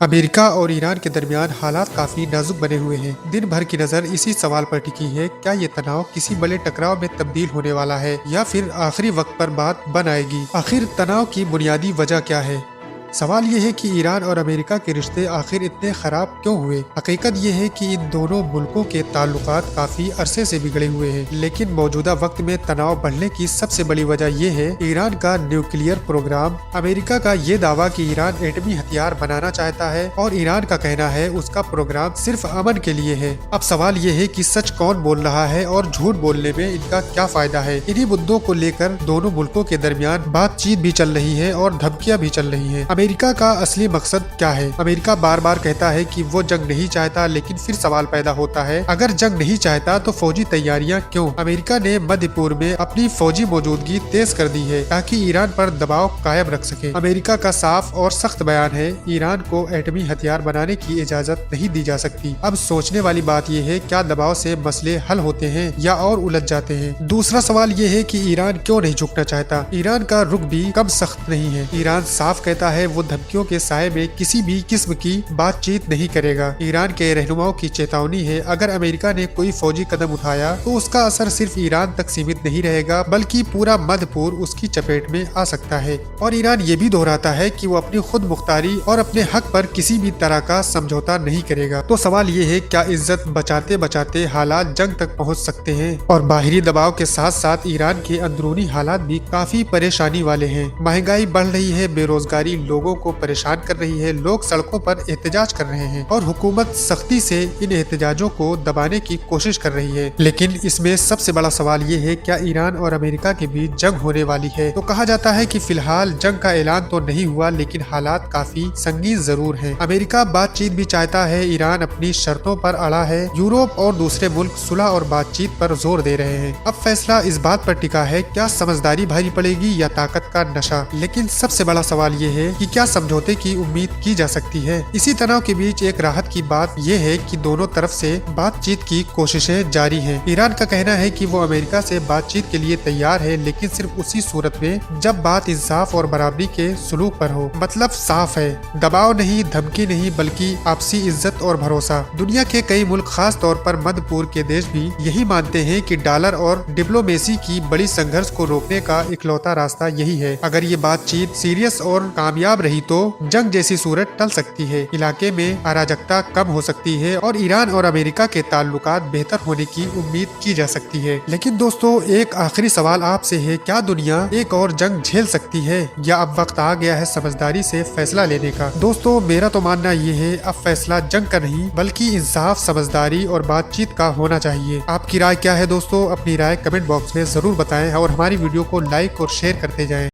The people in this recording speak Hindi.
अमेरिका और ईरान के दरमियान हालात काफी नाजुक बने हुए हैं। दिन भर की नजर इसी सवाल पर टिकी है, क्या ये तनाव किसी बड़े टकराव में तब्दील होने वाला है या फिर आखिरी वक्त पर बात बन आएगी। आखिर तनाव की बुनियादी वजह क्या है? सवाल ये है कि ईरान और अमेरिका के रिश्ते आखिर इतने खराब क्यों हुए। हकीकत ये है कि इन दोनों मुल्कों के ताल्लुकात काफी अरसे से बिगड़े हुए हैं, लेकिन मौजूदा वक्त में तनाव बढ़ने की सबसे बड़ी वजह ये है ईरान का न्यूक्लियर प्रोग्राम। अमेरिका का ये दावा कि ईरान एटमी हथियार बनाना चाहता है और ईरान का कहना है उसका प्रोग्राम सिर्फ अमन के लिए है। अब सवाल ये है कि सच कौन बोल रहा है और झूठ बोलने में इनका क्या फायदा है। इन्हीं मुद्दों को लेकर दोनों मुल्कों के दरमियान बातचीत भी चल रही है और धमकियां भी चल रही है। अमेरिका का असली मकसद क्या है? अमेरिका बार बार कहता है कि वो जंग नहीं चाहता, लेकिन फिर सवाल पैदा होता है, अगर जंग नहीं चाहता तो फौजी तैयारियां क्यों? अमेरिका ने मध्य पूर्व में अपनी फौजी मौजूदगी तेज कर दी है ताकि ईरान पर दबाव कायम रख सके। अमेरिका का साफ और सख्त बयान है, ईरान को एटमी हथियार बनाने की इजाजत नहीं दी जा सकती। अब सोचने वाली बात यह है, क्या दबाव से मसले हल होते हैं या और उलझ जाते हैं? दूसरा सवाल ये है कि ईरान क्यों नहीं झुकना चाहता? ईरान का रुख भी कम सख्त नहीं है। ईरान साफ कहता है वो धमकियों के साए में किसी भी किस्म की बातचीत नहीं करेगा। ईरान के रहनुमाओं की चेतावनी है, अगर अमेरिका ने कोई फौजी कदम उठाया तो उसका असर सिर्फ ईरान तक सीमित नहीं रहेगा, बल्कि पूरा मध्य पूर्व उसकी चपेट में आ सकता है। और ईरान ये भी दोहराता है कि वो अपनी खुद मुख्तारी और अपने हक पर किसी भी तरह का समझौता नहीं करेगा। तो सवाल ये है, क्या इज्जत बचाते बचाते हालात जंग तक पहुंच सकते हैं? और बाहरी दबाव के साथ साथ ईरान के अंदरूनी हालात भी काफी परेशानी वाले हैं। महंगाई बढ़ रही है, बेरोजगारी लोगों को परेशान कर रही है, लोग सड़कों पर एहतजाज कर रहे हैं और हुकूमत सख्ती से इन एहतजाजों को दबाने की कोशिश कर रही है। लेकिन इसमें सबसे बड़ा सवाल ये है, क्या ईरान और अमेरिका के बीच जंग होने वाली है? तो कहा जाता है कि फिलहाल जंग का ऐलान तो नहीं हुआ, लेकिन हालात काफी संगीन जरूर हैं। अमेरिका बातचीत भी चाहता है, ईरान अपनी शर्तों पर अड़ा है, यूरोप और दूसरे मुल्क सुलह और बातचीत पर जोर दे रहे हैं। अब फैसला इस बात पर टिका है, क्या समझदारी भारी पड़ेगी या ताकत का नशा। लेकिन सबसे बड़ा सवाल ये है कि क्या समझौते की उम्मीद की जा सकती है? इसी तनाव के बीच एक राहत की बात यह है कि दोनों तरफ से बातचीत की कोशिशें जारी हैं। ईरान का कहना है कि वो अमेरिका से बातचीत के लिए तैयार है, लेकिन सिर्फ उसी सूरत में जब बात इंसाफ और बराबरी के सुलूक पर हो। मतलब साफ है, दबाव नहीं, धमकी नहीं, बल्कि आपसी इज्जत और भरोसा। दुनिया के कई मुल्क, खास तौर पर मध्य पूर्व के देश भी यही मानते हैं कि डॉलर और डिप्लोमेसी की बड़ी संघर्ष को रोकने का इकलौता रास्ता यही है। अगर ये बातचीत सीरियस और कामयाब रही तो जंग जैसी सूरत टल सकती है, इलाके में अराजकता कम हो सकती है और ईरान और अमेरिका के ताल्लुकात बेहतर होने की उम्मीद की जा सकती है। लेकिन दोस्तों, एक आखिरी सवाल आपसे है, क्या दुनिया एक और जंग झेल सकती है या अब वक्त आ गया है समझदारी से फैसला लेने का? दोस्तों, मेरा तो मानना ये है, अब फैसला जंग का नहीं बल्कि इंसाफ, समझदारी और बातचीत का होना चाहिए। आपकी राय क्या है दोस्तों? अपनी राय कमेंट बॉक्स में जरूर बताएं और हमारी वीडियो को लाइक और शेयर करते जाएं।